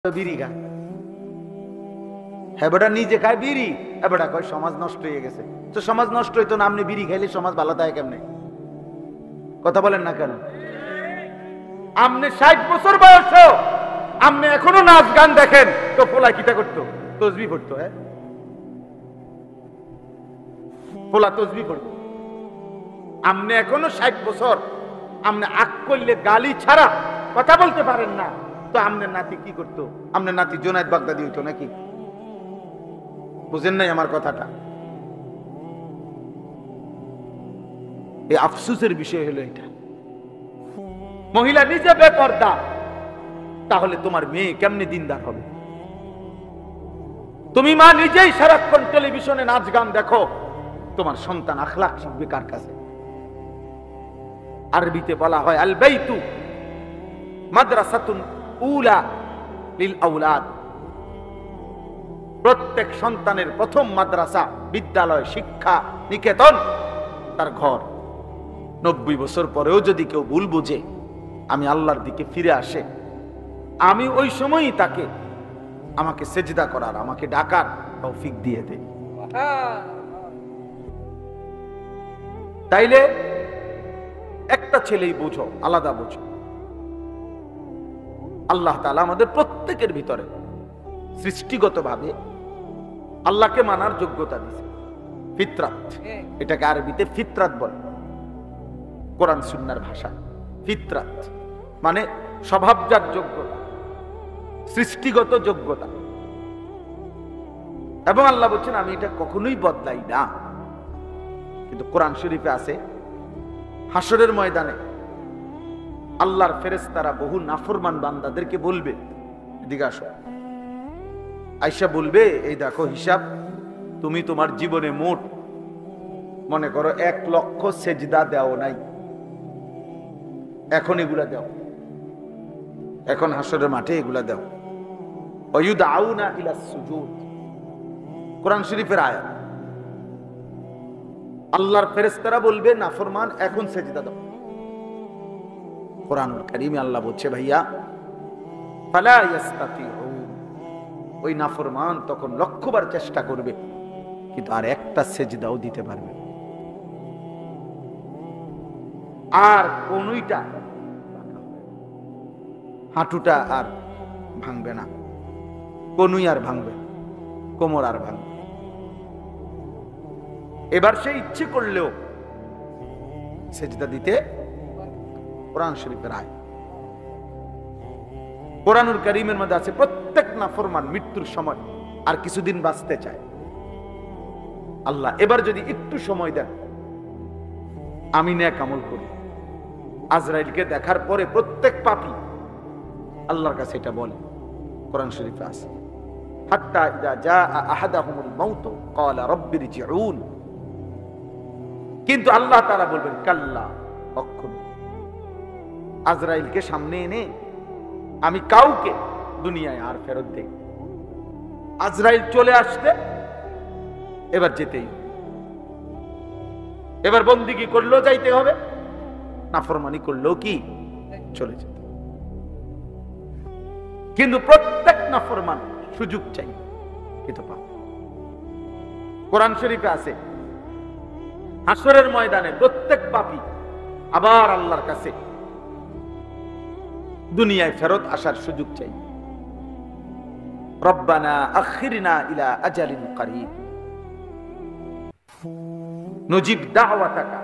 বিড়ি খায়, হ্যাঁ বেটা নিজে খায় বিড়ি, হ্যাঁ বেটা কয় সমাজ নষ্ট হয়ে গেছে। তো সমাজ নষ্ট হইতো না, আপনি বিড়ি খাইলে সমাজ ভালো থাকে কেমনে? কথা বলেন না কেন? আপনি 60 বছর বয়সেও আপনি এখনো নাচ গান দেখেন, তো পোলা কিটা করতো? তসবি পড়তো। হ্যাঁ, পোলা তসবি পড়তো। আপনি এখনো 60 বছর, আপনি আক করলে গালি ছাড়া কথা বলতে পারেন না, তো আপনার নাতি কি করতো? আপনার নাতি জোনায়েদ বাগদাদি হইতো নাকি? বুঝেন নাই আমার কথাটা? এই আফসোসের বিষয় হলো এটা। মহিলা নিজে বেপরদা, তাহলে তোমার মেয়ে কেমনে দিনদার হবে? তুমি মা নিজেই সারাক্ষণ টেলিভিশনে নাচ গান দেখো, তোমার সন্তান আখলাক শিখবে কার কাছে? আরবিতে বলা হয় আল বাইতু মাদ্রাসাতুন উলা লিল আওলাদ। প্রত্যেক সন্তানের প্রথম মাদ্রাসা, বিদ্যালয়, শিক্ষা নিকেতন তার ঘর। 90 বছর পরেও যদি কেউ ভুল বুঝে আমি আল্লাহর দিকে ফিরে আসে, আমি ওই সময়ই তাকে আমাকে সেজদা করার, আমাকে ডাকার তৌফিক দিয়ে দেই। তাইলে একটা ছেলেই বুঝো, আলাদা বুঝো। আল্লাহ তাআলা আমাদের প্রত্যেকের ভিতরে সৃষ্টিগতভাবে আল্লাহকে মানার যোগ্যতা দিয়েছে, ফিতরাত। এটাকে আরবিতে ফিতরাত বলে, কোরআন সুন্নাহর ভাষা। ফিতরাত মানে স্বভাবজাত যোগ্যতা, সৃষ্টিগত যোগ্যতা। এবং আল্লাহ বলছেন আমি এটা কখনোই বদলাই না। কিন্তু কোরআন শরীফে আছে, হাসরের ময়দানে আল্লাহর ফেরেশতারা বহু নাফরমান বান্দাদেরকে বলবে, এদিকে আসো, আয়েশা বলবে, এই দেখো হিসাব, তুমি তোমার জীবনে মোট মনে করো 1 লক্ষ সেজদা দেও নাই, এখন এগুলা দাও, এখন হাসরের মাঠে এগুলা দাও। ওয়ায়ুদআউনা ইলা সুজুদ, কোরআন শরীফের আয়াত। আল্লাহর ফেরেশতারা বলবে নাফরমান এখন সেজদা দাও। কোরআনুল কারীমে আল্লাহ বলছে, ভাইয়া ফালা ইস্তাতিউন, ওই নাফরমান তখন লক্ষবার চেষ্টা করবে কিন্তু আর একটা সেজদাও দিতে পারবে। আর কোনইটা, হাঁটুটা আর ভাঙবে না, কোনই আর ভাঙবে, কোমর আর ভাঙবে। এবার সে ইচ্ছে করলেও সেজদা দিতে, কোরআন শরীফের আয়াত। কোরআনুল কারীমের মধ্যে আছে প্রত্যেক নাফরমান মৃত্যুর সময় আর কিছুদিন বাঁচতে চায়। আল্লাহ এবার যদি একটু সময় দেন, আমি নেক আমল করি। আজরাইলকে দেখার পরে প্রত্যেক পাপী আল্লাহর কাছে এটা বলে, কোরআন শরীফে আছে, হাত্তা ইযা জাআ আহাদাহুমুল মাউত ক্বালা রাব্বিরজিউন। কিন্তু আল্লাহ তাআলা বলবেন কাল্লা, কখনো। আজরাইলকে সামনে এনে আমি কাউকে দুনিয়ায় আর ফেরত দেই। আজরাইল চলে আসতে এবার যেতেই, এবার বন্দিগি করলেও যাইতে হবে, নাফরমানি করলেও কি চলে যেতে। কিন্তু প্রত্যেক নাফরমান সুযোগ চাই, কিন্তু পাবে। কোরআন শরীফে আছে হাসরের ময়দানে প্রত্যেক পাপী আবার আল্লাহর কাছে দুনিয়ায় ফেরত আসার সুযোগ চাই। রব্বানা আখিরনা ইলা আজালিন করিব নুজিব দাওয়াতাকা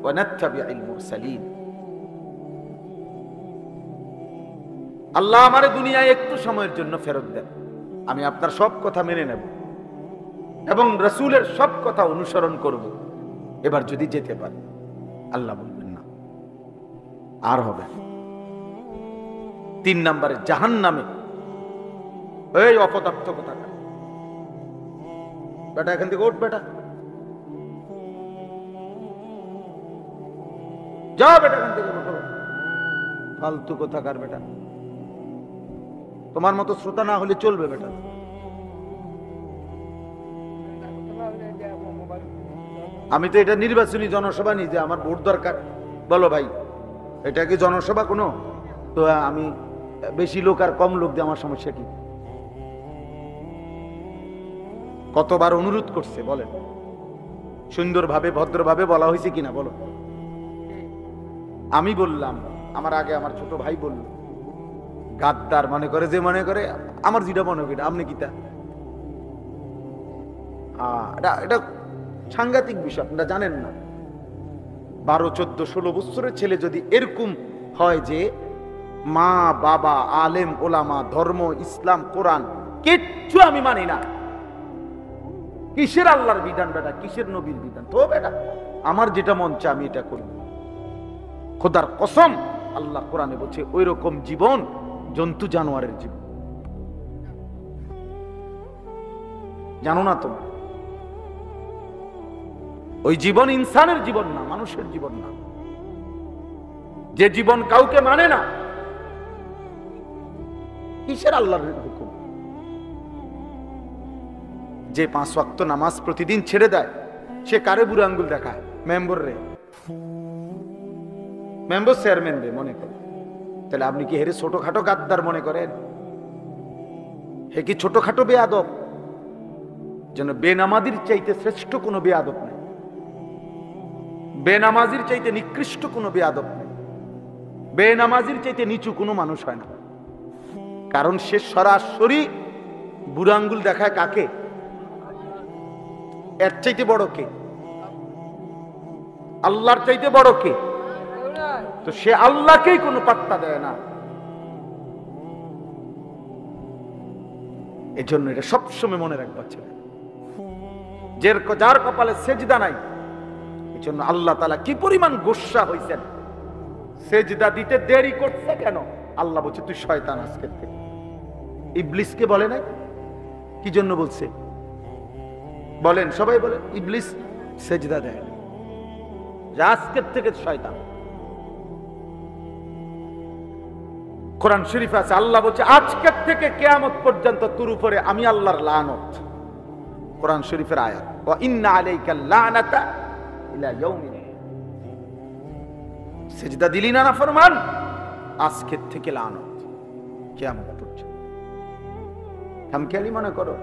ওয়া নাত্তাবিউল মুরসালিন। আল্লাহ আমারে দুনিয়ায় একটু সময়ের জন্য ফেরত দেন, আমি আপনার সব কথা মেনে নেব এবং রাসূলের সব কথা অনুসরণ করব। এবার যদি যেতে পারে, আল্লাহ বলবেন না, আর হবে। 3 নম্বরে জাহান্নামে, এই অপদার্থ কোথাকার, বেটা এখান থেকে ওঠ, বেটা যা, বেটা এখান থেকে ওঠো, ফালতু কোথাকার বেটা। তোমার মতো শ্রোতা না হলে চলবে বেটা। আমি তো এটা নির্বাচনী জনসভা নি যে আমার ভোট দরকার, বলো ভাই এটা কি জনসভা কোনো? তো আমি বেশি লোক আর কম লোক দিয়ে আমার সমস্যা কি? কতবার অনুরোধ করছে বলেন, সুন্দরভাবে ভদ্রভাবে বলা হয়েছে কিনা বলো? আমি বললাম, আমার আগে আমার ছোট ভাই বলল, গাদ্দার মনে করে যে মনে করে, আমার যেটা মনে করি আপনি কিতা, এটা সাংঘাতিক বিষয়, আপনারা জানেন না। 12, 14, 16 বছরের ছেলে যদি এরকম হয় যে মা বাবা আলেম ওলামা ধর্ম ইসলাম কোরআন কিচ্ছু আমি মানি না, কিসের আল্লাহর বিধান বেটা, কিসের নবীর বিধান, তো বেটা আমার যেটা মন চায় আমি এটা করি। খোদার কসম, আল্লাহ কোরআনে বলছে ওই রকম জীবন জন্তু জানোয়ারের জীবন। জানো না তোমরা? ওই জীবন ইনসানের জীবন না, মানুষের জীবন না। যে জীবন কাউকে মানে না, কিসের আল্লাহর হুকুম? যে 5 ওয়াক্ত নামাজ প্রতিদিন ছেড়ে দেয়, সে কারে বুড়ো আঙ্গুল দেখায়? মেম্বর রে, মেম্বর চেয়ারম্যান রে মনে করে। তাহলে আপনি কি হেরে ছোটখাটো গাদ্দার মনে করেন? হে কি ছোটখাটো বেয়াদব? যেন বেনামাজির চাইতে শ্রেষ্ঠ কোনো বেয়াদব নেই, বেনামাজির চাইতে নিকৃষ্ট কোনো বেয়াদব নেই, বেনামাজির চাইতে নিচু কোনো মানুষ হয় না। কারণ সে সরাসরি বুড়ো আঙ্গুল দেখায় কাকে? এর চাইতে বড় কে? আল্লাহর চাইতে বড় কে? তো সে আল্লাহকেই কোনো পাত্তা দেয় না। এজন্য এটা সবসময় মনে রাখবা ছেলে, যার কপালে সেজদা নাই, এজন্য আল্লাহ তাআলা কি পরিমাণ গোসা হইছেন, সেজদা দিতে দেরি করছে কেন? আল্লাহ বলছে তুই শয়তান আজকের থেকে। ইবলিসকে বলে নাই? কি জন্য বলছে বলেন, সবাই বলেন। ইবলিস সেজদা দেয় আজকের থেকে শয়তান। কোরআন শরীফে আছে, আল্লাহ বলছে আজকের থেকে কিয়ামত পর্যন্ত তোর উপরে আমি আল্লাহর লানত। কোরআন শরীফের আয়াত, ওয়া ইন্না আলাইকাল লানাতা ইলা ইয়াউমিন। সেজদা দিলি না নাফরমান, আজকের থেকে লানত কিয়ামত পর্যন্ত। খামখেয়ালি মনে করো?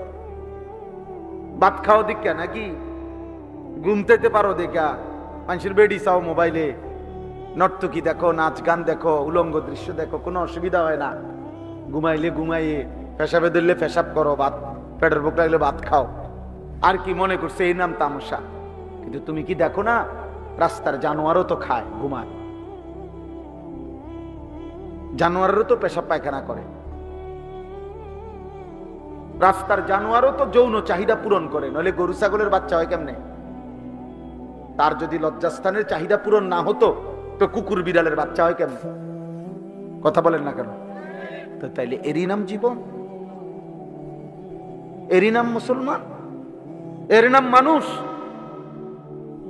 ভাত খাও দেখা নাকি ঘুমতেতে পারো দেখা, মানুষের বেডি চাও মোবাইলে, নর্তকী দেখো, নাচ গান দেখো, উলঙ্গ দৃশ্য দেখো, কোনো অসুবিধা হয় না। ঘুমাইলে ঘুমাইয়ে, পেশাবে ধরলে পেশাব করো, ভাত পেটের ভোক লাগলে ভাত খাও, আর কি মনে করছে এই নাম তামাশা। কিন্তু তুমি কি দেখো না, রাস্তার জানোয়ারও তো খায়, ঘুমায়, জানোয়ারেরও তো পেশাব পায়খানা করে, রাস্তার জানোয়ারও তো যৌন চাহিদা পূরণ করে, নইলে গরু ছাগলের বাচ্চা হয় কেমনে? তার যদি লজ্জাস্থানের চাহিদা পূরণ না হতো তো কুকুর বিড়ালের বাচ্চা হয় কেমনে? কথা বলেন না কেন? তো তাইলে এরই নাম জীবন, এরই নাম মুসলমান, এর নাম মানুষ।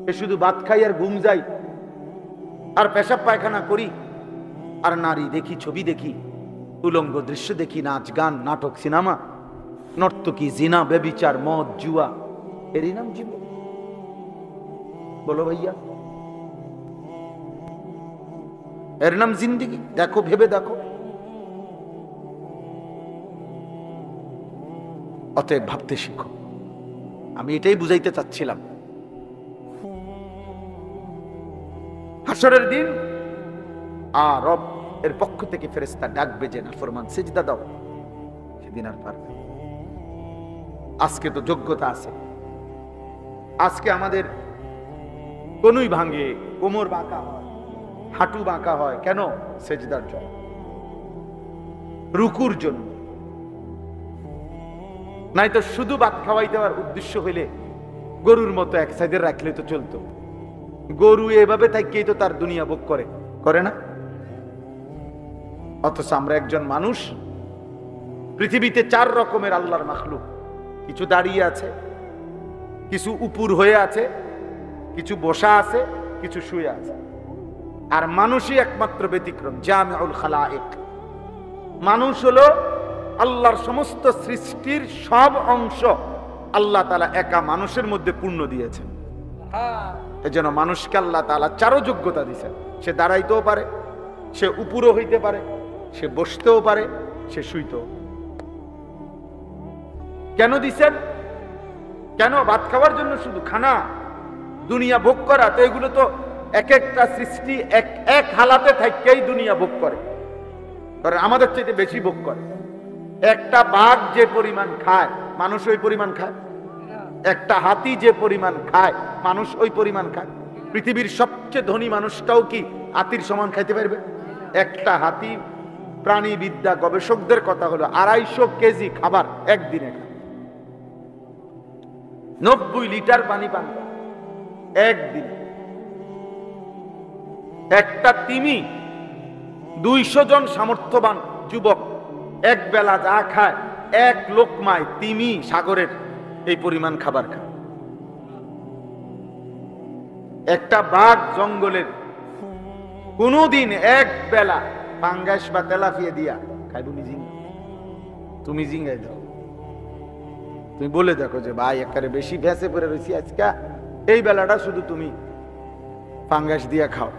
এ শুধু ভাত খাই আর ঘুম যাই আর পেশাব পায়খানা করি আর নারী দেখি, ছবি দেখি, উলঙ্গ দৃশ্য দেখি, নাচ গান নাটক সিনেমা, নর্তকী, জিনা, ব্যভিচার, মদ জুয়া, এরই নাম জীবন? বলো ভাইয়া, এর নাম জিন্দেগি? দেখো, ভেবে দেখো। অতএব ভাবতে শিখো। আমি এটাই বুঝাইতে চাচ্ছিলাম। হাসরের দিন আর রব এর পক্ষ থেকে ফেরেশতা ডাকবে যে নাফরমান সিজদা দাও, সেদিন আর পারবে। আজকে তো যোগ্যতা আছে, আজকে আমাদের কোনই ভাঙে, কোমর বাঁকা হয়, হাঁটু বাঁকা হয়, কেন? সেজদার জন্য, রুকুর জন্য। নাই তো শুধু ভাত খাওয়াই দেওয়ার উদ্দেশ্য হইলে গরুর মতো এক সাইডে রাখলে তো চলতো। গরু এভাবে থাকিয়েই তো তার দুনিয়া ভোগ করে, করে না? অথচ আমরা একজন মানুষ, পৃথিবীতে 4 রকমের আল্লাহর মাখলুক। কিছু দাঁড়িয়ে আছে, কিছু উপর হয়ে আছে, কিছু বসা আছে, কিছু শুয়ে আছে। আর মানুষই একমাত্র ব্যতিক্রম, জামিউল খালায়েক। মানুষ হলো আল্লাহর সমস্ত সৃষ্টির সব অংশ আল্লাহ তাআলা একা মানুষের মধ্যে পূর্ণ দিয়েছেন। এজন্য মানুষকে আল্লাহ তাআলা 4 যোগ্যতা দিয়েছেন। সে দাঁড়াইতেও পারে, সে উপরও হইতে পারে, সে বসতেও পারে, সে শুইতেও। কেন দিছেন? কেন? ভাত খাওয়ার জন্য শুধু? খানা দুনিয়া ভোগ করা? তো এগুলো তো এক একটা সৃষ্টি এক হালাতে থাকেই দুনিয়া ভোগ করে, আমাদের চাইতে বেশি ভোগ করে। একটা বাঘ যে পরিমাণ খায়, মানুষ ওই পরিমাণ খায়? একটা হাতি যে পরিমাণ খায়, মানুষ ওই পরিমাণ খায়? পৃথিবীর সবচেয়ে ধনী মানুষটাও কি হাতির সমান খাইতে পারবে? একটা হাতি, প্রাণীবিদ্যা গবেষকদের কথা হলো 250 কেজি খাবার একদিনে খায়, 90 লিটার পানি পান করে একদিনে। একটা তিমি, 200 জন সামর্থ্যবান যুবক এক বেলা যা খায়, এক লোকমায় তিমি সাগরের এই পরিমাণ খাবার খায়। একটা বাঘ জঙ্গলের কোনদিন এক বেলা পাঙ্গাস বা তেলাপিয়া দিয়া খাইব? তুমি জিঙ্গাই দাও, তুমি বলে দেখো যে ভাই একারে বেশি ভেসে পড়ে রয়েছি আজকে, এই বেলাটা শুধু তুমি পাঙ্গাস দিয়া খাও।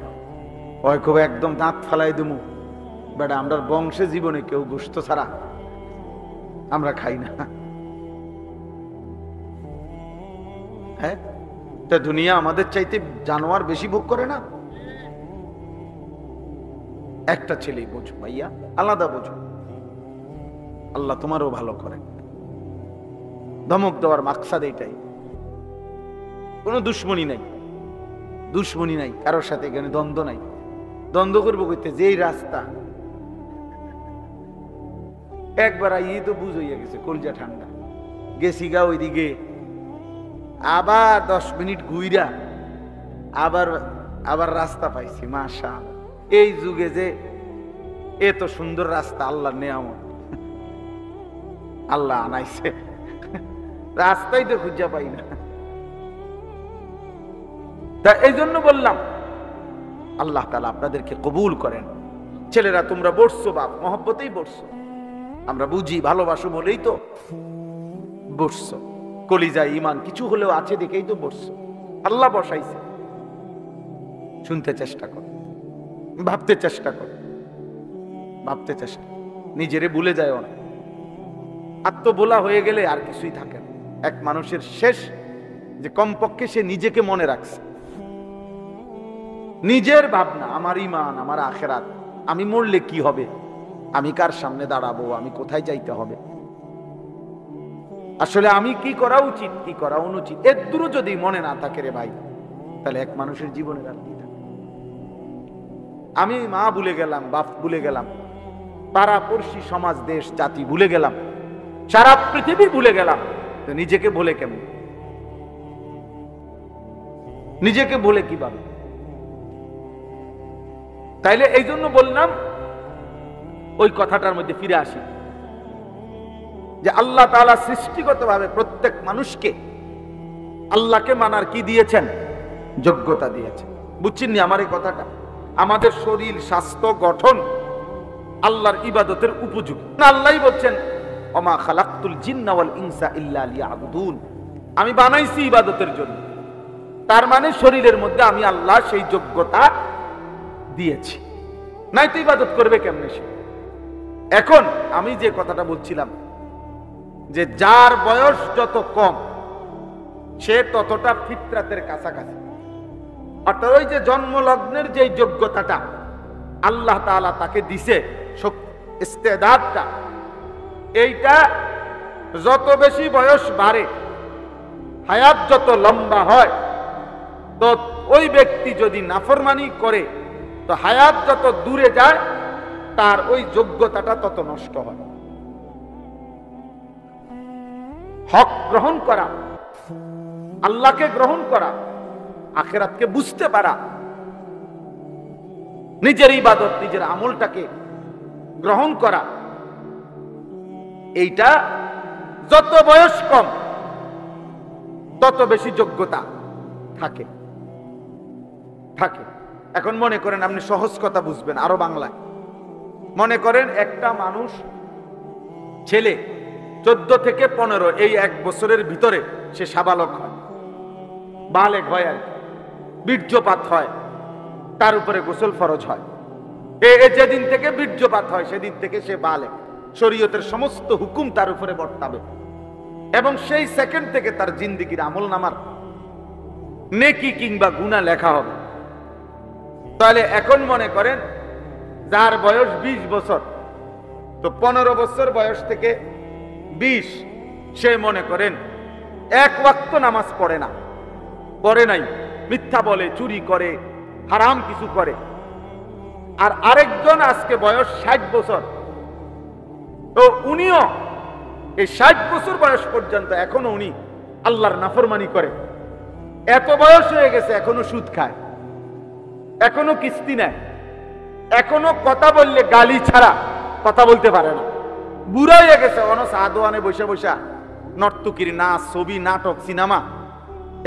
ওই খুব একদম দাঁত ফালাই দেবো, বেটা আমরা বংশে জীবনে কেউ গোশত ছাড়া আমরা খাই না। হ্যাঁ, তা দুনিয়া আমাদের চাইতে জানোয়ার বেশি ভোগ করে না? একটা ছেলেই বোঝো ভাইয়া, আলাদা বোঝো। আল্লাহ তোমারও ভালো করে। ধমক দেওয়ার মাকসাদ এটাই, কোনো দুশ্মনী নাই, দুশ্মনী নাই কারোর সাথে, এখানে দ্বন্দ্ব নাই। দ্বন্দ্ব করবো কইতে? যেই রাস্তা একবার আইয়ে তো বুঝ হইয়া গেছে, কলজা ঠান্ডা। গেছি গা ওইদিকে, আবার 10 মিনিট ঘুইরা আবার রাস্তা পাইছি। মাশাআল্লাহ, এই যুগে যে এত সুন্দর রাস্তা আল্লাহর নেয়ামত, আল্লাহ আনাইছে। রাস্তাই তো খুঁজা পাই না। তা এই জন্য বললাম আল্লাহ তাআলা আপনাদেরকে কবুল করেন। ছেলেরা তোমরা বসছো, বাপ মহব্বতেই বসছো, আমরা বুঝি ভালোবাসো বলেই তো বসছো, কলিজায় ঈমান কিছু হলেও আছে দেখেই তো বসছো। আল্লাহ বসাইছে। শুনতে চেষ্টা কর, ভাবতে চেষ্টা কর, ভাবতে চেষ্টা। নিজেরে ভুলে যায় না। আত্মবোলা হয়ে গেলে আর কিছুই থাকে না। এক মানুষের শেষ যে কমপক্ষে সে নিজেকে মনে রাখছে, নিজের ভাবনা, আমার ঈমান, আমার আখিরাত, আমি মরলে কি হবে, আমি কার সামনে দাঁড়াবো, আমি কোথায় যাইতে হবে, আসলে আমি কি করা উচিত, কি করা অনুচিত, এর দূরও যদি মনে না থাকে রে ভাই, তাহলে এক মানুষের জীবনের আর কি থাকে? আমি মা ভুলে গেলাম, বাপ ভুলে গেলাম, পাড়া পড়শি, সমাজ, দেশ, জাতি ভুলে গেলাম, সারা পৃথিবী ভুলে গেলাম, তো নিজেকে ভুলে কেমন? নিজেকে ভুলে কিভাবে? তাইলে এই জন্য বললাম ওই কথাটার মধ্যে ফিরে আসি যে আল্লাহ তাআলা সৃষ্টিগতভাবে প্রত্যেক মানুষকে আল্লাহকে মানার কি দিয়েছেন? যোগ্যতা দিয়েছেন। বুঝছেননি আমার এই কথাটা? আমাদের শরীর, স্বাস্থ্য, গঠন আল্লাহর ইবাদতের উপযুক্ত। আল্লাহই বলছেন ওমা খালাকতুল জিন্না ওয়াল ইনসা ইল্লা লিয়াবুদুন, আমি বানাইছি ইবাদতের জন্য। তার মানে শরীরের মধ্যে আমি আল্লাহ সেই যোগ্যতা দিয়েছি, নাই তো ইবাদত করবে কেমনে সে? এখন আমি যে কথাটা বলছিলাম যে যার বয়স যত কম সে ততটা ফিতরাতের কাছাকাছি, অর্থাৎ ওই যে জন্মলগ্নের যে যোগ্যতাটা আল্লাহ তাআলা তাকে দিছে, ইস্তেদাদটা, এইটা যত বেশি বয়স বাড়ে, হায়াত যত লম্বা হয়, তো ওই ব্যক্তি যদি নাফরমানি করে তো হায়াত যত দূরে যায় তার ওই যোগ্যতাটা তত নষ্ট হয়। হক গ্রহণ করা, আল্লাহকে গ্রহণ করা, আখিরাতকে বুঝতে পারা, নিজের ইবাদত, নিজের আমলটাকে গ্রহণ করা, এইটা যত বয়স কম তত বেশি যোগ্যতা থাকে। এখন মনে করেন, আপনি সহজ কথা বুঝবেন আরো বাংলায়। মনে করেন একটা মানুষ, ছেলে 14 থেকে 15, এই 1 বছরের ভিতরে সে সাবালক হয়, বালেগ হয়, আর বীর্যপাত হয়, তার উপরে গোসল ফরজ হয়। যেদিন থেকে বীর্যপাত হয় সেদিন থেকে সে বালেগ, শরীয়তের সমস্ত হুকুম তার উপরে বর্তাবে এবং সেই সেকেন্ড থেকে তার জিন্দেগির আমল নামার নেকি কিংবা গুনাহ লেখা হবে। তাহলে এখন মনে করেন যার বয়স 20 বছর, তো 15 বছর বয়স থেকে 20, সে মনে করেন এক ওয়াক্ত নামাজ পড়ে না, পড়ে নাই, মিথ্যা বলে, চুরি করে, হারাম কিছু করে। আর আরেকজন আজকে বয়স 60 বছর, তো উনিও এই 60 বছর বয়স পর্যন্ত এখনো উনি আল্লাহর নাফরমানি করে। এত বয়স হয়ে গেছে এখনো সুদ খায়, এখনো কিস্তি নেয়, এখনো কথা বললে গালি ছাড়া কথা বলতে পারে না, বুড়া হয়ে গেছে। অনস আদোয়ানে বসে বসে নর্তকীর নাচ, ছবি, নাটক, সিনেমা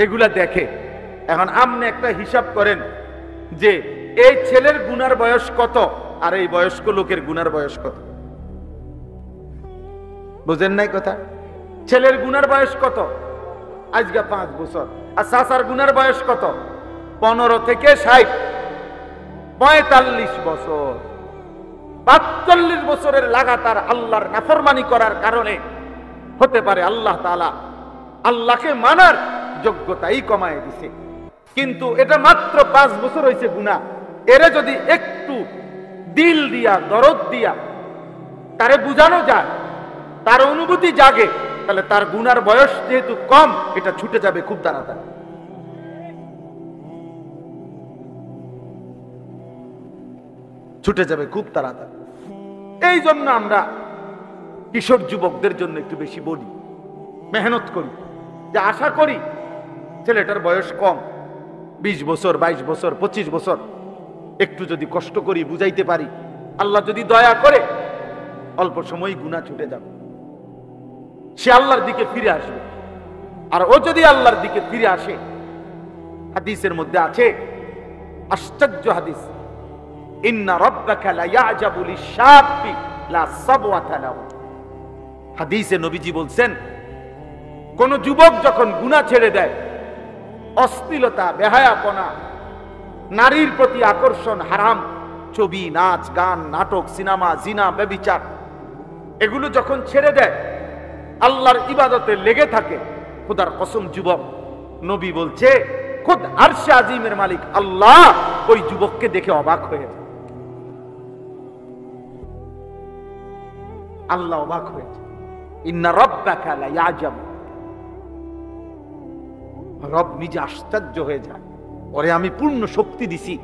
এগুলা দেখে। এখন আপনি একটা হিসাব করেন যে এই ছেলের গুনার বয়স কত আর এই বয়স্ক লোকের গুনার বয়স কত? বুঝেন নাই কথা? ছেলের গুনার বয়স কত? আজকে 5 বছর। আর চাচার গুনার বয়স কত? 15 থেকে 60, 45 বছর। 45 বছরের লাগাতার আল্লাহর নাফরমানি করার কারণে হতে পারে আল্লাহ তাআলা আল্লাহকে মানার যোগ্যতাই কমায় দিছে। কিন্তু এটা মাত্র 5 বছর হয়েছে গুনাহ। এরে যদি একটু দিল দিয়া, দরদ দিয়া তারে বুঝানো যায়, তার অনুভূতি জাগে, তাহলে তার গুনার বয়স যেহেতু কম, এটা ছুটে যাবে খুব তাড়াতাড়ি। ছুটে যাবে খুব তাড়াতাড়ি। এই জন্য আমরা কিশোর যুবকদের জন্য একটু বেশি বলি, মেহনত করি, যে আশা করি ছেলেটার বয়স কম, 20 বছর, 22 বছর, 25 বছর, একটু যদি কষ্ট করি, বুঝাইতে পারি, আল্লাহ যদি দয়া করে অল্প সময় গুনাহ ছুটে যাবে, সে আল্লাহর দিকে ফিরে আসবে। আর ও যদি আল্লাহর দিকে ফিরে আসে, হাদিসের মধ্যে আছে, আশ্চর্য হাদিস, ইন্না রাব্বাকা লা ইয়াজাবু লিশ-শাবি লা সাবওয়াতা লাহু। হাদিসে নবীজি বলছেন, কোন যুবক যখন গুনাহ ছেড়ে দেয়, অশ্লীলতা, বেহায়াপনা, নারীর প্রতি আকর্ষণ, হারাম ছবি, নাচ, গান, নাটক, সিনেমা, জিনা, ব্যভিচার, এগুলো যখন ছেড়ে দেয়, আল্লাহর ইবাদতে লেগে থাকে, খোদার কসম যুবক, নবী বলছে খুদ আরশে আজিমের মালিক আল্লাহ ওই যুবককে দেখে অবাক হয়ে যায়। আল্লাহ অবাক হয়েছে। ইন্না রাব্বাকা লা ইয়াজাবু, রব নিজে আশ্চর্য হয়ে যায়, ওরে আমি পূর্ণ শক্তি দিছি,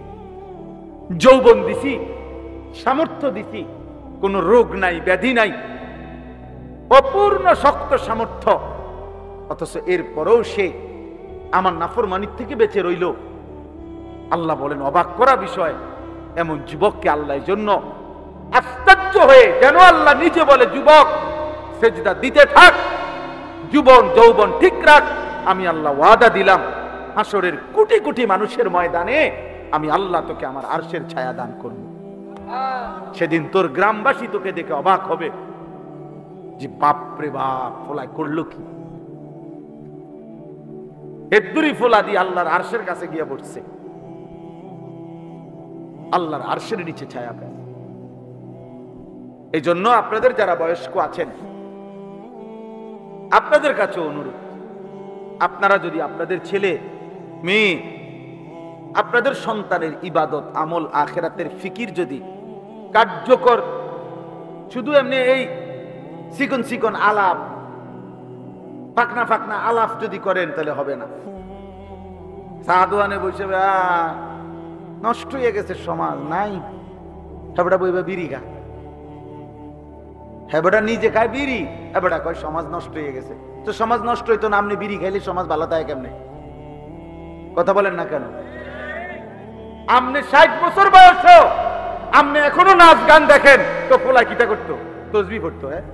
যৌবন দিছি, সামর্থ্য দিছি, কোন রোগ নাই, ব্যাধি নাই, অপূর্ণ শক্ত সামর্থ্য, অথচ এরপরেও সে আমার নাফরমানির থেকে বেঁচে রইল। আল্লাহ বলেন, অবাক করা বিষয়, এমন যুবককে আল্লাহর জন্য আশ্চর্য হয়ে, যেন আল্লাহ নিজে বলে, যুবক সেজদা দিতে থাক, যৌবন যৌবন ঠিক রাখ, আমি আল্লাহ ওয়াদা দিলাম হাসরের কোটি কোটি মানুষের ময়দানে আমি আল্লাহ তোকে আমার আরশের ছায়া দান করব। সেদিন তোর গ্রামবাসী তোকে দেখে অবাক হবে যে বাপরে বাপ, ফোলা করলো কি? এদুরি ফোলা দিয়ে আল্লাহর আরশের কাছে গিয়ে বসছে, আল্লাহর আরশের নিচে ছায়া পায়। এই জন্য আপনাদের যারা বয়স্ক আছেন, আপনাদের কাছে অনুরোধ, আপনারা যদি আপনাদের ছেলে মেয়ে, আপনাদের সন্তানের ইবাদত, আমল, আখিরাতের ফিকির যদি কার্যকর, শুধু এমনি এই চিকন চিকন আলাপ, ফাকনা ফাকনা আলাপ যদি করেন, তাহলে হবে না। সাদওয়ানে বসে নষ্ট হয়ে গেছে সমাজ, নাই হেবড়া বইবা বিড়ি খা, হেবড়া নিজে খায় বিড়ি, হেবড়া কয় সমাজ নষ্ট হয়ে গেছে। তো সমাজ নষ্ট হইতো না, আপনি বিড়ি খাইলে সমাজ ভালো থাকে কেমনে? কথা বলেন না কেন? আপনি 60 বছর বয়সেও আপনি এখনো নাচ গান দেখেন, তো পোলা কিটা করতো? তসবিহ পড়তো। হ্যাঁ,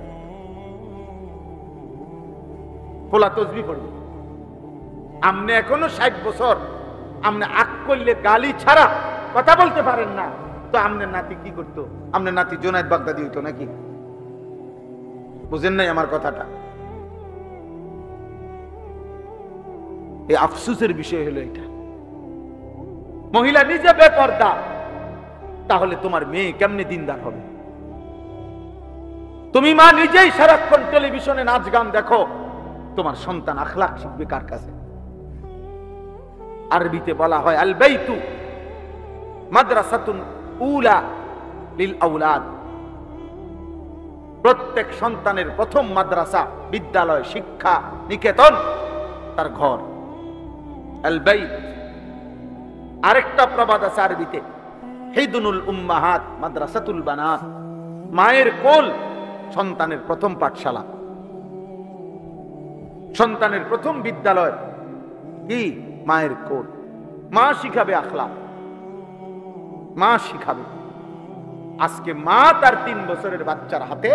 পোলা তসবিহ পড়বে। আপনি এখনো 60 বছর, আপনি আক করলে গালি ছাড়া কথা বলতে পারেন না, তো আপনার নাতি কি করতো? আপনার নাতি জোনায়েদ বাগদাদি হইতো নাকি? বুঝেন নাই আমার কথাটা? এই আফসোসের বিষয় হলো এটা। মহিলা নিজে বেপর্দা, তাহলে তোমার মেয়ে কেমনে দিনদার হবে? তুমি মা নিজেই সারাক্ষণ টেলিভিশনে নাচ গান দেখো, তোমার সন্তান আখলাক শিখবে কার কাছে? আরবিতে বলা হয় আল বাইতু মাদ্রাসাতুন উলা লিল আওলাদ। প্রত্যেক সন্তানের প্রথম মাদ্রাসা, বিদ্যালয়, শিক্ষা নিকেতন তার ঘর, আল বাইত। আরেকটা প্রবাদ আছে আরবিতে, হিদুনুল উম্মাহাত মাদ্রাসাতুল বানাত। মায়ের কোল সন্তানের প্রথম পাঠশালা, সন্তানের প্রথম বিদ্যালয় কি? মায়ের কোল। মা শিখাবে আখলাক, মা শিখাবে। আজকে মা তার 3 বছরের বাচ্চার হাতে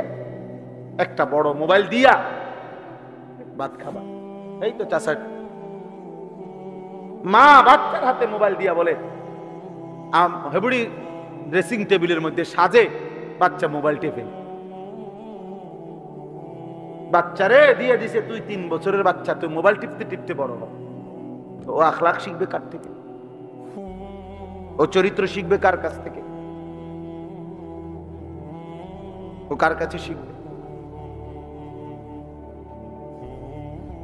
একটা বড় মোবাইল দিয়া ভাত খাবা, এই তো চাচা, মা বাচ্চার হাতে মোবাইল দিয়া বলে হেবুড়ি ড্রেসিং টেবিলের মধ্যে সাজে, বাচ্চা মোবাইল টেপে। বাচ্চারে দিয়ে দিছে, তুই 3 বছরের বাচ্চা, তুই মোবাইল টিপতে টিপতে বড় হ। ও আখলাক শিখবে কার থেকে? ও চরিত্র শিখবে কার কাছ থেকে? ও কার কাছে শিখবে?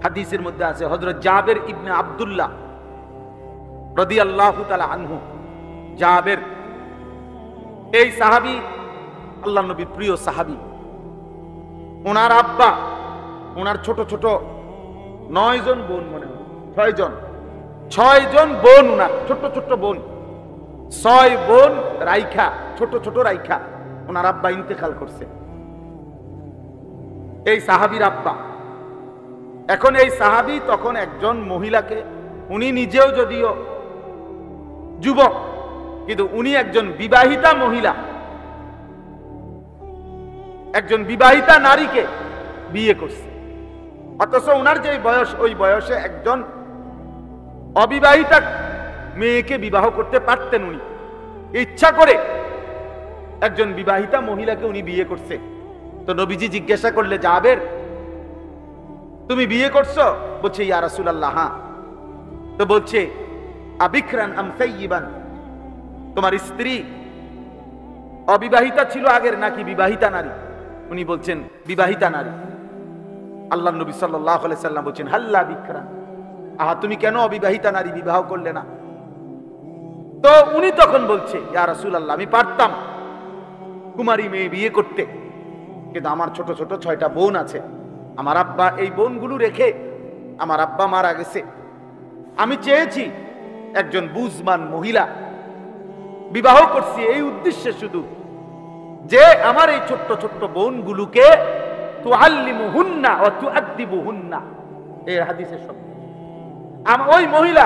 হাদিসের মধ্যে আছে হযরত জাবের ইবনে আব্দুল্লাহ রাদিয়াল্লাহু তাআলা আনহু। জাবের এই সাহাবী আল্লাহর নবীর প্রিয় সাহাবী। ওনার আব্বা, ওনার ছোট ছোট 9 জন বোন, মনে হয় 6 জন বোন, ওনার ছোট ছোট বোন, 6 বোন রাইখা, ছোট ছোট রাইখা ওনার আব্বা ইন্তেকাল করছে। এই সাহাবীর আব্বা। এখন এই সাহাবী তখন একজন মহিলাকে, উনি নিজেও যদিও যুবক, কিন্তু উনি একজন বিবাহিতা মহিলা, একজন বিবাহিতা নারীকে বিয়ে করছে। অথচ ওনার যে বয়স, ওই বয়সে একজন অবিবাহিতা মেয়েকে বিবাহ করতে পারতেন। উনি ইচ্ছা করে একজন বিবাহিতা মহিলাকে উনি বিয়ে করছে। তো নবীজি জিজ্ঞাসা করলে, জাবের তুমি বিয়ে করছো? বলছে, ইয়া রাসূলুল্লাহ, হ্যাঁ। তো বলছে, আবিকরান আম সাইয়িবান, তোমার স্ত্রী অবিবাহিতা ছিল আগের নাকি বিবাহিতা নারী? উনি বলছেন বিবাহিতা নারী। আল্লাহর নবী সাল্লাল্লাহু আলাইহি সাল্লাম বলছেন, হাল্লা বিকরান, আহা তুমি কেন অবিবাহিতা নারী বিবাহ করলে না? তো উনি তখন বলছে, ইয়া রাসূলুল্লাহ, আমি পারতাম কুমারী মেয়ে বিয়ে করতে, কিন্তু আমার ছোট ছোট 6টা বোন আছে। আমার আব্বা এই বোনগুলো রেখে আমার আব্বা মারা গেছে। আমি চেয়েছি একজন বুঝমান মহিলা বিবাহ করছি এই উদ্দেশ্যে শুধু, যে আমার এই ছোট্ট ছোট্ট বোনগুলোকে তুআল্লিমুহুন্না ওয়া তুআদ্দিবুহুন্না। এই হাদিসের শব্দ। ওই মহিলা,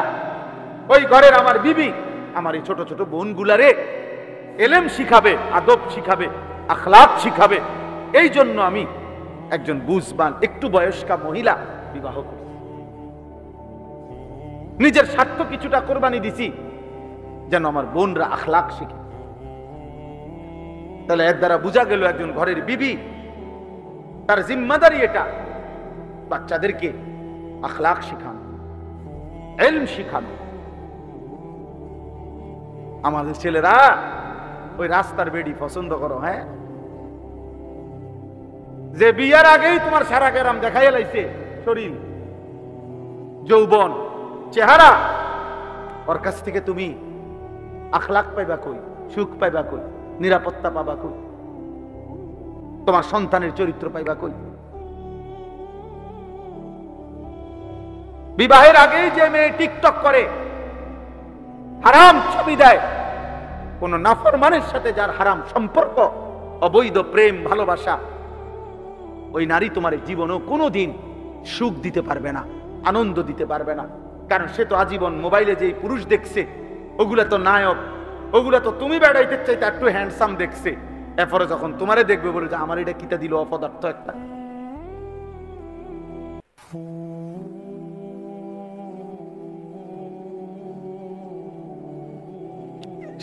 ওই ঘরের আমার বিবি আমার এই ছোট ছোট বোনগুলারে এলেম শিখাবে, আদব শিখাবে, আখলাক শিখাবে। এই জন্য আমি একজন বুঝবান একটু বয়স্কা মহিলা বিবাহ করছি। নিজের স্বার্থ কিছুটা কোরবানি দিছি যেন আমার বোনরা আখলাক শিখে। তাহলে এর দ্বারা বোঝা গেল একজন ঘরের বিবি, তার জিম্মাদারি এটা বাচ্চাদেরকে আখলাক শিখানো, ইলম শিখানো। আমাদের ছেলেরা ওই রাস্তার বেডি পছন্দ করো, হ্যাঁ, যে বিয়ার আগেই তোমার সারা গেরাম দেখাইয়া লাইছে, শরীর, যৌবন, চেহারা, ওর কাছ থেকে তুমি আখলাক পাইবা কই? সুখ পাইবা কই? নিরাপত্তা পাবা কই? তোমার সন্তানের চরিত্র পাইবা কই? বিবাহের আগেই যে মেয়ে টিকটক করে, হারাম ছবি দেয়, কোন নাফরমানের সাথে যার হারাম সম্পর্ক, অবৈধ প্রেম ভালোবাসা, ওই নারী তোমার জীবনেও কোনোদিন সুখ দিতে পারবে না, আনন্দ দিতে পারবে না। কারণ সে তো আজীবন মোবাইলে যেই পুরুষ দেখছে, ওগুলা তো নায়ক, ওগুলা তো তুমি বেড়াইতে চাইতে একটু হ্যান্ডসাম দেখছে। এরপরে যখন তোমারে দেখবে বলে যে আমার এটা কিটা দিল অপদার্থ একটা।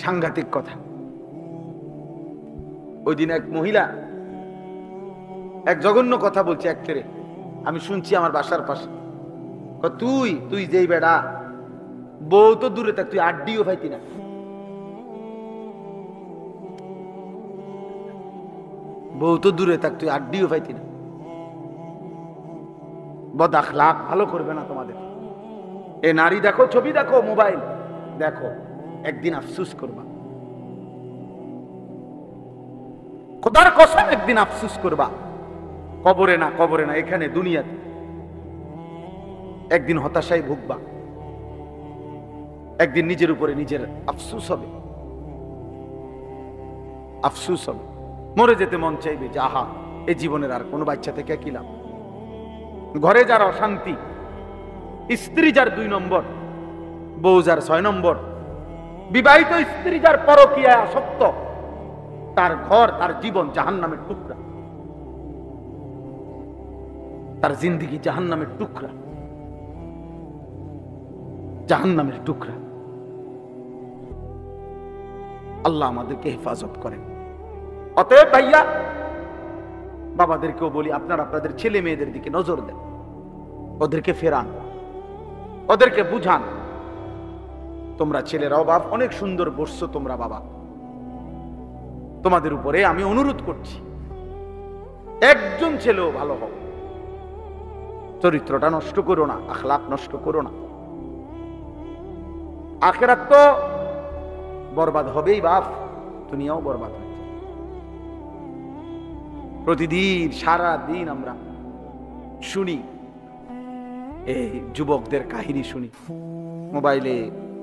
সাংঘাতিক কথা। ওই দিন এক মহিলা এক জঘন্য কথা বলছে এক ছেলে, আমি শুনছি আমার বাসার পাশে। তুই যেই বেড়া, বউ তো দূরে থাক, তুই আড্ডিও পাইতি না। বউ তো দূরে থাক, তুই আড্ডিও পাইতি না। বদ আখলাক ভালো করবে না তোমাদের। এ নারী দেখো, ছবি দেখো, মোবাইল দেখো, একদিন আফসুস করবা। খোদার কসম একদিন আফসুস করবা। কবরে না, কবরে না, এখানে দুনিয়াতে একদিন হতাশায় ভুগবা। একদিন নিজের উপরে নিজের আফসুস হবে, আফসুস হবে। মরে যেতে মন চাইবে যে আহা, এই জীবনের আর কোনো বাচ্চা থেকে কি লাভ। ঘরে যার অশান্তি, স্ত্রী যার 2 নম্বর, বউ যার 6 নম্বর, বিবাহিত স্ত্রী যার পরকীয়ায় আসক্ত, তার ঘর, তার জীবন জাহান্নামের টুকরা, তার জিন্দেগি জাহান্নামের টুকরা, জাহান্নামের টুকরা। আল্লাহ আমাদেরকে হেফাজত করেন। অতএব ভাইয়া, বাবাদেরকেও বলি, আপনারা আপনাদের ছেলে মেয়েদের দিকে নজর দেন, ওদেরকে ফেরান, ওদেরকে বুঝান। তোমরা ছেলেরাও বাপ অনেক সুন্দর বসছো, তোমরা বাবা, তোমাদের উপরে আমি অনুরোধ করছি, একজন ছেলেও ভালো হোক, চরিত্রটা নষ্ট করো না, আখলাক নষ্ট করো না। আখিরাত তো বরবাদ হবেই বাপ, দুনিয়াও বরবাদ হবে। প্রতিদিন সারা দিন আমরা শুনি, এই যুবকদের কাহিনী শুনি মোবাইলে,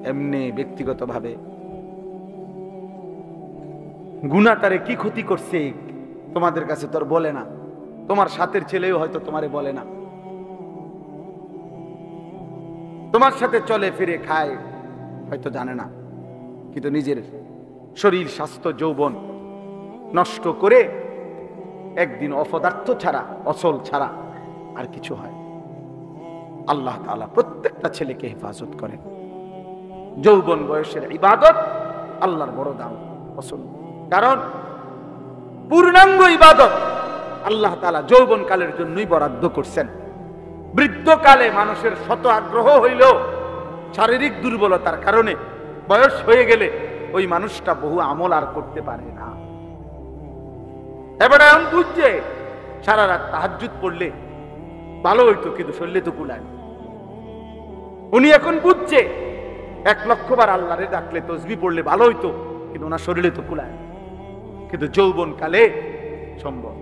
এমনি ব্যক্তিগতভাবে। গুনাহ তারে কি ক্ষতি করছে তোমাদের কাছে তোর বলে না, তোমার সাথের ছেলেও হয়তো তোমারে বলে না, তোমার সাথে চলে ফিরে খায় হয়তো জানে না, কিন্তু নিজের শরীর, স্বাস্থ্য, যৌবন নষ্ট করে একদিন অপদার্থ ছাড়া, অসল ছাড়া আর কিছু হয়। আল্লাহ তাআলা প্রত্যেকটা ছেলেকে হেফাজত করেন। যৌবন বয়সের ইবাদত আল্লাহর বড় দাম, পছন্দ। কারণ পূর্ণাঙ্গ ইবাদত আল্লাহ তাআলা যৌবন কালের জন্যই বরাদ্দ করছেন। বৃদ্ধকালে মানুষের শত আগ্রহ হইলেও শারীরিক দুর্বলতার কারণে বয়স হয়ে গেলে ওই মানুষটা বহু আমল আর করতে পারে না। এবারে এখন বুঝছে সারা রাত তাহাজ্জুদ পড়লে ভালো হইতো, কিন্তু শরীরে তো কুলায়। উনি এখন বুঝছে 1 লক্ষ বার আল্লাহরে ডাকলে, তসবিহ পড়লে ভালো হইতো, কিন্তু ওনার শরীরে তো কুলায়। কিন্তু যৌবন কালে সম্ভব।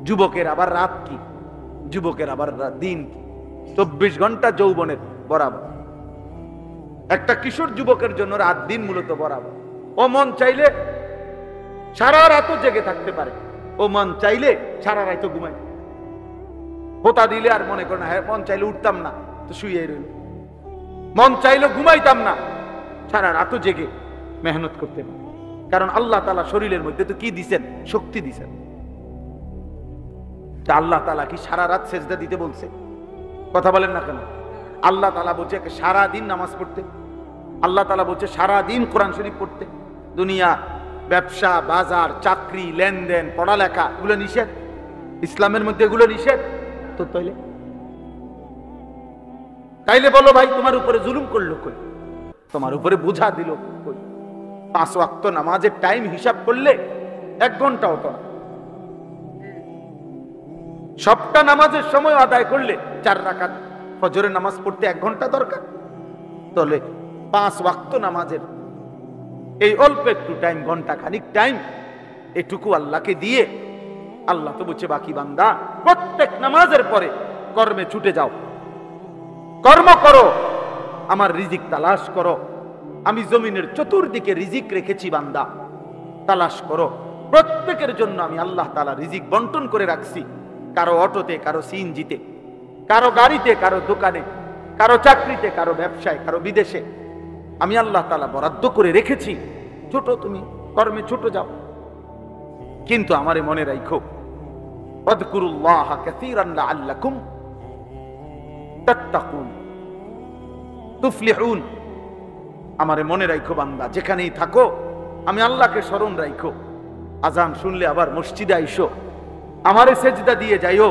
যুবকের আবার রাত কি, যুবকের আবার দিন কি, 24 ঘন্টা যৌবনের বরাবর। একটা কিশোর যুবকের জন্য রাত দিন মূলত বরাবর। ও মন চাইলে সারা রাতও জেগে থাকতে পারে, ও মন চাইলে সারা রাতও ঘুমায়। হোতা দিলে আর মনে করে না, হ্যাঁ মন চাইলে উঠতাম না তো শুয়ে রইল, মন চাইলে ঘুমাইতাম না, সারা রাতও জেগে মেহনত করতে পারে। কারণ আল্লাহ তাআলা শরীরের মধ্যে তো কি দিছেন, শক্তি দিছেন। আল্লাহ তাআলা কি সারা রাত সেজদা দিতে বলছে? কথা বলেন না কেন? আল্লাহ তাআলা বলছে সারা দিন নামাজ পড়তে, আল্লাহ তাআলা বলছে সারা দিন কোরআন শরীফ পড়তে। দুনিয়া, ব্যবসা, বাজার, চাকরি, লেনদেন, পড়ালেখা, এগুলো নিষেধ। ইসলামের মধ্যে এগুলো নিষেধ। তো তাইলে বলো ভাই, তোমার উপরে জুলুম করলো কই? তোমার উপরে বোঝা দিল কই? 5 ওয়াক্ত নামাজের টাইম হিসাব করলে 1 ঘন্টা হতো না। সবটা নামাজের সময় আদায় করলে 4 রাকাত ফজরের নামাজ পড়তে 1 ঘন্টা দরকার। তাহলে 5 ওয়াক্ত নামাজের এই অল্প একটু টাইম, ঘন্টা খানিক টাইম, এটুকু আল্লাহকে দিয়ে আল্লাহ তো বলছে, বাকি বান্দা প্রত্যেক নামাজের পরে কর্মে ছুটে যাও, কর্ম করো, আমার রিজিক তালাশ করো। আমি জমিনের চতুর্দিকে রিজিক রেখেছি বান্দা, তালাশ করো। প্রত্যেকের জন্য আমি আল্লাহ তাআলা রিজিক বন্টন করে রাখছি। কারো অটোতে, কারো সিএনজিতে, কারো গাড়িতে, কারো দোকানে, কারো চাকরিতে, কারো ব্যবসায়, কারো বিদেশে আমি আল্লাহ তাআলা বরাদ্দ করে রেখেছি। ছোট, তুমি কর্মে ছোট যাও, কিন্তু আমারে মনে রাখো, ওয়াযকুরুল্লাহ কাসীরান লাআল্লাকুম তাত্তাকুন তুফলিহুন। আমারে মনে রাখো বান্দা, যেখানেই থাকো আমি আল্লাহকে স্মরণ রাখো। আজান শুনলে আবার মসজিদে আইসো, আমারে সেজদা দিয়ে যাইও।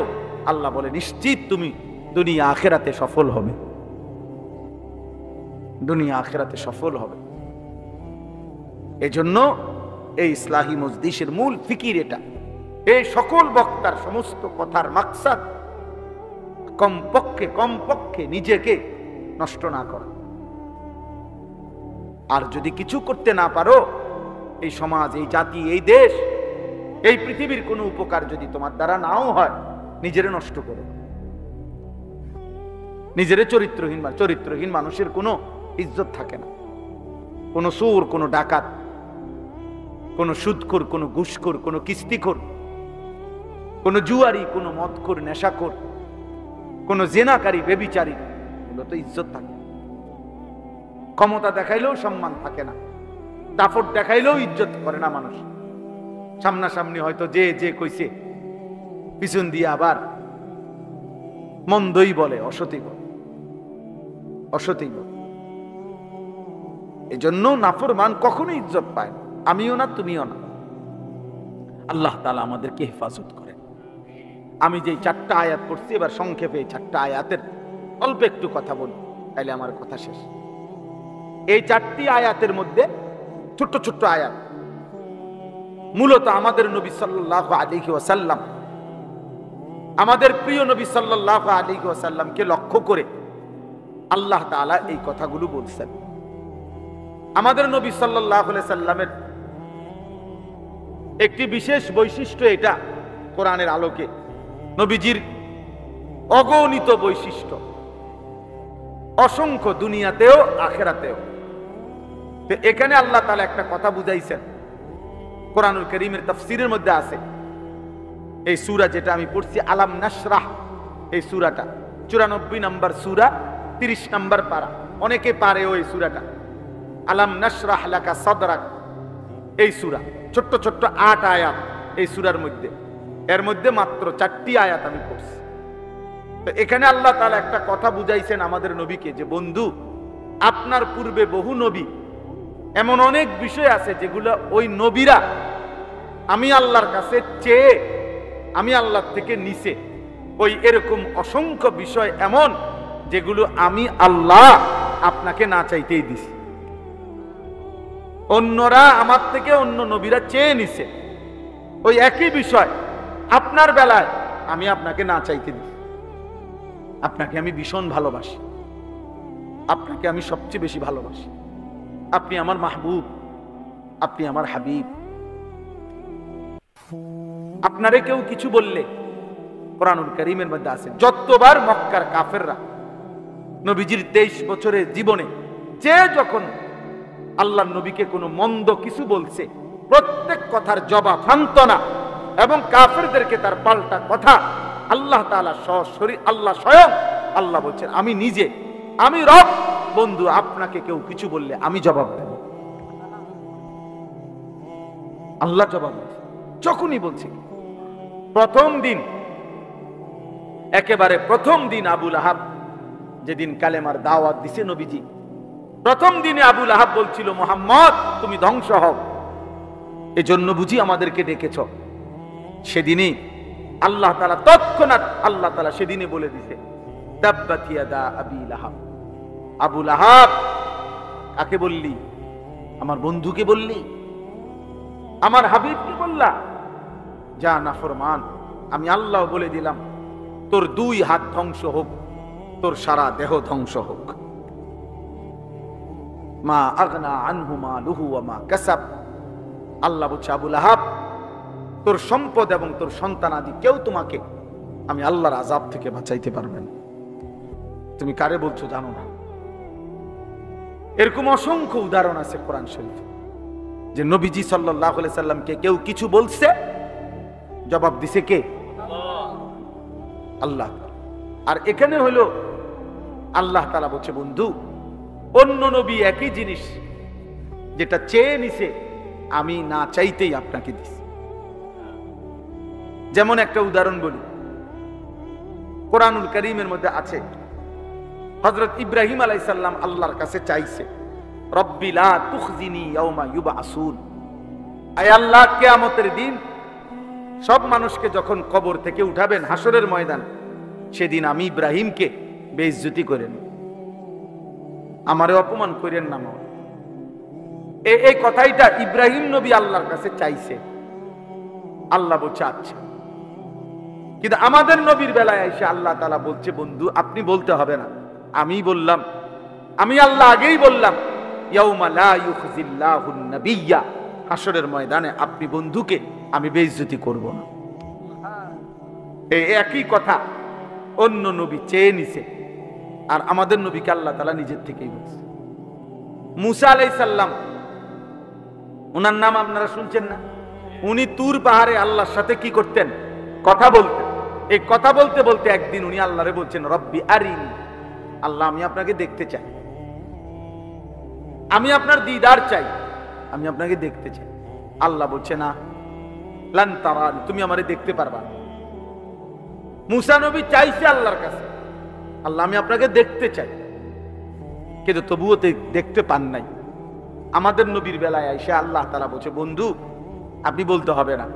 আল্লাহ বলে, নিশ্চিত তুমি দুনিয়া আখিরাতে সফল হবে, দুনিয়া আখিরাতে সফল হবে। এজন্য এই ইসলাহি মজলিসের মূল ফিকির এটা। এই সকল বক্তার সমস্ত কথার মাকসাদ কমপক্ষে নিজেকে নষ্ট না করা। আর যদি কিছু করতে না পারো, এই সমাজ, এই জাতি, এই দেশ, এই পৃথিবীর কোনো উপকার যদি তোমার দ্বারা নাও হয়, নিজেরে নষ্ট করো। নিজেরে চরিত্রহীন মানুষের কোনো ইজ্জত থাকে না। কোনো চোর, কোনো ডাকাত, কোনো সুদখোর, কোনো ঘুষখোর, কোনো কিস্তিখোর, কোনো জুয়ারি, কোনো মদখোর, নেশাখোর, কোনো জেনাকারী, বেবিচারী, এগুলো তো ইজ্জত থাকে। ক্ষমতা দেখাইলেও সম্মান থাকে না, দাফট দেখাইলেও ইজ্জত করে না মানুষ। সামনাসামনি হয়তো যে কইছে, পিছন দিয়ে আবার মন্দই বলে, অসতই বলে। এজন্য নাফরমান কখনো ইজ্জত পায় না, আমিও না, তুমিও না। আল্লাহ তাআলা আমাদেরকে হেফাজত করেন। আমি যে 4টা আয়াত পড়ছি, এবার সংক্ষেপে এই 4টা আয়াতের অল্প একটু কথা বলি, তাইলে আমার কথা শেষ। এই 4টি আয়াতের মধ্যে ছোট্ট ছোট্ট আয়াত, মূলত আমাদের নবী সাল্লাল্লাহু আলাইহি ওয়াসাল্লাম, আমাদের প্রিয় নবী সাল্লাল্লাহু আলাইহি ওয়াসাল্লামকে লক্ষ্য করে আল্লাহ তাআলা এই কথাগুলো বলছেন। আমাদের নবী সাল্লাল্লাহু আলাইহি সাল্লামের একটি বিশেষ বৈশিষ্ট্য এটা, কোরআনের আলোকে নবীজির অগণিত বৈশিষ্ট্য, অসংখ্য, দুনিয়াতেও আখিরাতেও। তো এখানে আল্লাহ তাআলা একটা কথা বুঝাইছেন, কোরআনুল কারীমের তাফসীরের মধ্যে আছে। এই সূরা যেটা আমি পড়ছি, আলাম নাশরাহ, এই সূরাটা 94 নম্বর সূরা, 30 নম্বর পারা। অনেকে পারে ওই সূরাটা, আলাম নাশরাহ লাকা সাদরাক। এই সূরা ছোট্ট ছোট্ট 8 আয়াত এই সূরার মধ্যে, এর মধ্যে মাত্র 4টি আয়াত আমি পড়ছি। তো এখানে আল্লাহ তাআলা একটা কথা বুঝাইছেন আমাদের নবীকে, যে বন্ধু, আপনার পূর্বে বহু নবী, এমন অনেক বিষয় আছে যেগুলো ওই নবীরা আমি আল্লাহর কাছে চেয়ে, আমি আল্লাহ থেকে নিছে। ওই এরকম অসংখ্য বিষয় এমন যেগুলো আমি আল্লাহ আপনাকে না চাইতেই দিছি। অন্যরা আমার থেকে, অন্য নবীরা চেয়ে নিছে ওই একই বিষয়, আপনার বেলায় আমি আপনাকে না চাইতে দিছি। আপনাকে আমি ভীষণ ভালোবাসি, আপনাকে আমি সবচেয়ে বেশি ভালোবাসি, আপনি আমার মাহবুব, আপনি আমার হাবিব। আপনারে কেউ কিছু বললে, কোরআনুল কারীমের মধ্যে আছে, যতবার মক্কার কাফেররা নবীজির 23 বছরের জীবনে যে যখন আল্লাহর নবীকে কোনো মন্দ কিছু বলছে, প্রত্যেক কথার জবাব, সান্ত্বনা এবং কাফেরদেরকে তার পাল্টা কথা আল্লাহ তাআলা সরাসরি, আল্লাহ স্বয়ং আল্লাহ বলছেন, আমি নিজে, আমি রব, বন্ধু, আপনাকে কেউ কিছু বললে আমি জবাব দেব। আল্লাহ জবাব দেন। যখনই বলছি, প্রথম দিন, একেবারে প্রথম দিন আবু লাহাব যেদিন কালেমার দাওয়াত দিছে নবীজি, প্রথম দিনে আবু লাহাব বলছিল, মুহাম্মদ তুমি ধ্বংস হও, এজন্য বুঝি আমাদেরকে ডেকেছ। সেদিনই আল্লাহ তাআলা তৎক্ষণাৎ আল্লাহ তাআলা সেদিনে বলে দিছে, তাব্বাত ইয়াদা আবি লাহাব। আবু লাহাব, কাকে বললি? আমার বন্ধুকে বললি, আমার হাবিবকে বললা? যা নাফরমান, আমি আল্লাহ বলে দিলাম, তোর 2 হাত ধ্বংস হোক, তোর সারা দেহ ধ্বংস হোক। মা আগনা আনহু মালুহু ওয়া মা কাসাব। আল্লাহ বলছে, আবু লাহাব, তোর সম্পদ এবং তোর সন্তানাদি কেউ তোমাকে আমি আল্লাহর আযাব থেকে বাঁচাইতে পারবে না। তুমি কারে বলছো জানো না? এরকম অসংখ্য উদাহরণ আছে কোরআন শরীফে, যে নবীজি সাল্লাল্লাহু আলাইহি সাল্লামকে কেউ কিছু বলছে, জবাব দিছে কে? আল্লাহ। আর এখানে হলো আল্লাহ তাআলা বলছে, বন্ধু, অন্য নবী একই জিনিস যেটা চেয়ে নিছে, আমি না চাইতেই আপনাকে দিছি। যেমন একটা উদাহরণ বলি, কোরআনুল কারীমের মধ্যে আছে, হযরত ইব্রাহিম আলাইহিস সালাম আল্লাহর কাছে চাইছে, রব্বি লা তুখজিনি ইয়াওমা ইউবআসুন। আয় আল্লাহ, কিয়ামতের দিন সব মানুষকে যখন কবর থেকে উঠাবেন হাসরের ময়দান, সেদিন আমি ইব্রাহিমকে বেইজ্জতি করেন, আমারে অপমান করেন না। এই কথাইটা ইব্রাহিম নবী আল্লাহর কাছে চাইছে, আল্লাহ বলছে আচ্ছা। কিন্তু আমাদের নবীর বেলায় এসে আল্লাহ তাআলা বলছে, বন্ধু আপনি বলতে হবে না, আমি বললাম, আমি আল্লাহ আগেই বললাম, ইয়াউমা লা ইউখজিল্লাহুন নাবিয়্যা, হাসরের ময়দানে আপনি বন্ধুকে আমি বেইজ্জতি করব না। এই একই কথা অন্য নবী চেয়ে নিছে, আর আমাদের নবীকে আল্লাহ তাআলা নিজের থেকেই বলছে। মুসা আলাইহিস সালাম, ওনার নাম আপনারা শুনছেন না? উনি তুর পাহাড়ে আল্লাহর সাথে কি করতেন? কথা বলতেন। এই কথা বলতে বলতে একদিন উনি আল্লাহরে বলছেন, রব্বি আরিনি, আল্লাহ আমি আপনাকে দেখতে চাই, আমি আপনার দিদার চাই, আমি আপনাকে দেখতে চাই। আল্লাহ বলছে না, লান তারানি, তুমি আমারে দেখতে পারবা না। মুসা নবী চাইছে আল্লাহর কাছে, আল্লাহ আমি আপনাকে দেখতে চাই, কিন্তু তবুও দেখতে পান নাই। আমাদের নবীর বেলায় এসে আল্লাহ তাআলা বলছে, বন্ধু আপনি বলতে হবে না,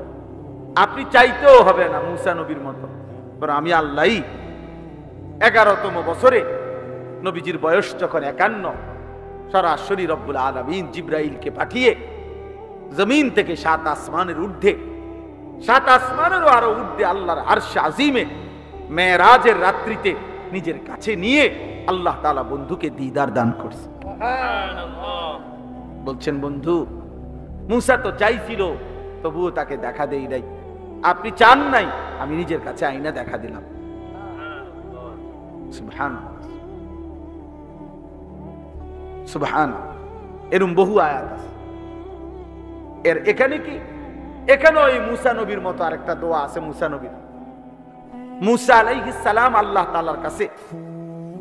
আপনি চাইতেও হবে না মুসা নবীর মতো, বরং আমি আল্লাহই 11তম বছরে নবীজির বয়স যখন 51, সরাসরি রব্বুল আলামিন জিবরাইলকে পাঠিয়ে জমিন থেকে 7 আসমানের ঊর্ধ্বে, 7 আসমানেরও আরো ঊর্ধ্বে আল্লাহর আরশে আজিমে মেরাজের রাত্রিতে নিজের কাছে নিয়ে আল্লাহ তাআলা বন্ধুকে দিদার দান করছে। বলছেন, বন্ধু মুসা তো চাইছিল, তবুও তাকে দেখা দেই নাই, আপনি চান নাই, আমি নিজের কাছে আইনা দেখা দিলাম। সুবহানাল্লাহ, সুবহানাল্লাহ। এরকম বহু আয়াত আছে। এর এখানে কি, এখানে ওই মুসা নবীর মতো আরেকটা দোয়া আছে। মুসা নবীর, মুসা আলাইহিস সালাম আল্লাহ তাআলার কাছে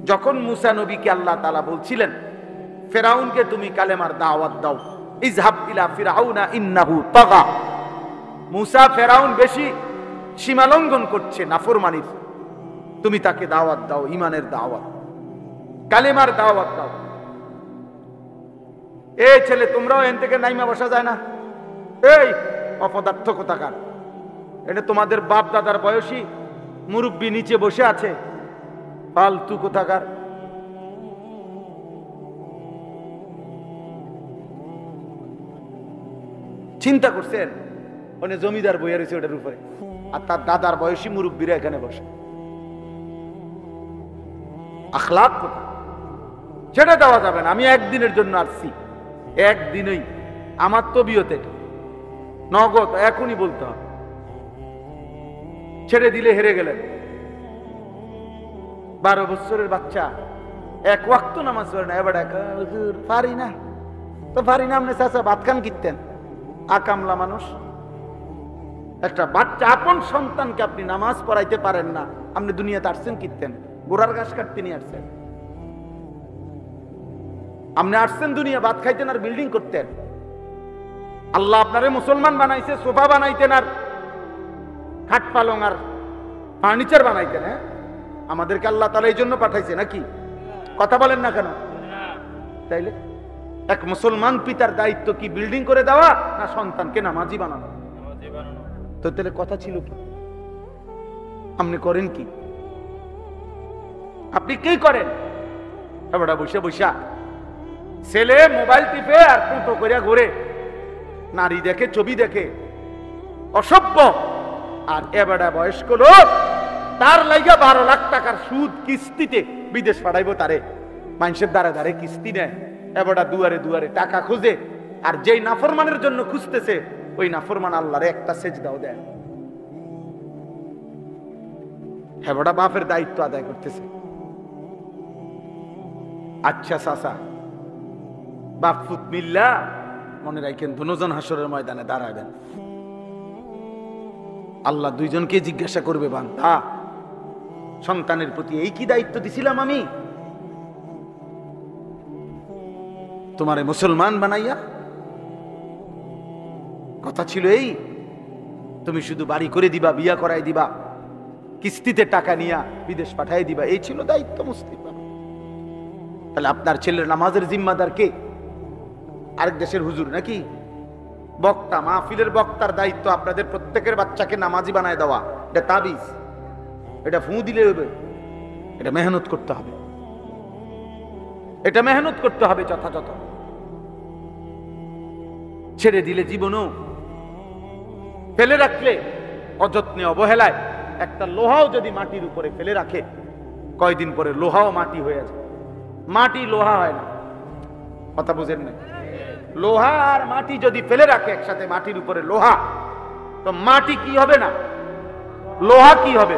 যখন মুসা নবীকে আল্লাহ তাআলা বলছিলেন, ফেরাউনকে তুমি কালেমার দাওয়াত দাও, ইযহাব ইলা ফিরআউনা ইন্নাহু তাগা, মুসা ফেরাউন বেশি সীমালঙ্ঘন করছে নাফরমানির, তুমি তাকে দাওয়াত দাও, ঈমানের দাওয়াত, কালেমার দাওয়াত দাও। এই ছেলে তোমরাও এখান থেকে নাইমা বসা যায় না, এই অপদার্থ কোথাকার, এটা তোমাদের বাপ দাদার বয়সী মুরব্বী নিচে বসে আছে, ফালতু কোথাকার। চিন্তা করছেন, ওখানে জমিদার বইয়া রয়েছে ওটার উপরে, আর তার দাদার বয়সী মুরব্বীরা এখানে বসে। আখলাক কোথা, সেটা দেওয়া যাবে না। আমি একদিনের জন্য আসছি, একদিনই আমার তবিয়তে নগদ এখনই বলতে হবে, ছেড়ে দিলে হেরে গেলেন। 12 বছরের বাচ্চা এক ওয়াক্ত নামাজ পড়ে না, এবার পারি না তো পারি না। আপনি চাচা ভাত খান কিনতেন, আকামলা মানুষ, একটা বাচ্চা আপন সন্তানকে আপনি নামাজ পড়াইতে পারেন না, আপনি দুনিয়াতে আসছেন কিনতেন? গোড়ার ঘাস কাটতে নিয়ে আসছেন। আপনি আসছেন দুনিয়া ভাত খাইতেন আর বিল্ডিং করতেন। আল্লাহ আপনারে মুসলমান বানাইছে, সোফা বানাইতেন আর খাট পালং আর ফার্নিচার বানাইতেন। হ্যাঁ, আমাদেরকে আল্লাহ তাআলা এই জন্য পাঠাইছে নাকি? কথা বলেন না কেন? তাইলে এক মুসলমান পিতার দায়িত্ব কি বিল্ডিং করে দেওয়া না সন্তানকে নামাজি বানানো? তো তাহলে কথা ছিল কি? আপনি করেন কি? আপনি কি করেন? এবারে বসে বসা ছেলে মোবাইল টিপে আর টুটো করিয়া ঘুরে, নারী দেখে, ছবি দেখে, অসভ্য। আর এবারে বয়স্ক লোক, তার লাইগা 12 লাখ টাকার সুদ কিস্তিতে বিদেশ পাঠাইবো তারে, মানুষের দ্বারে দ্বারে কিস্তি নেয়, এবারে দুয়ারে দুয়ারে টাকা খুঁজে, আর যেই নাফরমানের জন্য খুঁজতেছে ওই নাফরমান আল্লাহরে একটা সেজদাও দেয়। হেবড়া বাপের দায়িত্ব আদায় করতেছে। আচ্ছা চাচা, বাপ ফুত মিল্লা মনে রাখেন, দুজন হাসরের ময়দানে দাঁড়াবেন, আল্লাহ দুইজনকে জিজ্ঞাসা করবে, বান্দা সন্তানের প্রতি এই কি দায়িত্ব দিছিলাম আমি তোমারে মুসলমান বানাইয়া? কথা ছিল এই, তুমি শুধু বাড়ি করে দিবা, বিয়া করাই দিবা, কিস্তিতে টাকা নিয়া বিদেশ পাঠাই দিবা, এই ছিল দায়িত্ব মুসলিম। তাহলে আপনার ছেলের নামাজের জিম্মাদার কে? আরেক দেশের হুজুর নাকি? বক্তা, মাহফিলের বক্তার দায়িত্ব আপনাদের প্রত্যেকের বাচ্চাকে নামাজি বানায় দেওয়া। এটা তাবিজ, এটা ফু দিলে হবে? এটা মেহনত করতে হবে, এটা মেহনত করতে হবে যথাযথ। ছেড়ে দিলে জীবনও, ফেলে রাখলে অযত্নে অবহেলায় একটা লোহাও যদি মাটির উপরে ফেলে রাখে, কয়দিন পরে লোহাও মাটি হয়ে যায়। মাটি লোহা হয় না, কথা বুঝেন না? লোহা আর মাটি যদি ফেলে রাখে একসাথে, মাটির উপরে লোহা, তো মাটি কি হবে না, লোহা কি হবে?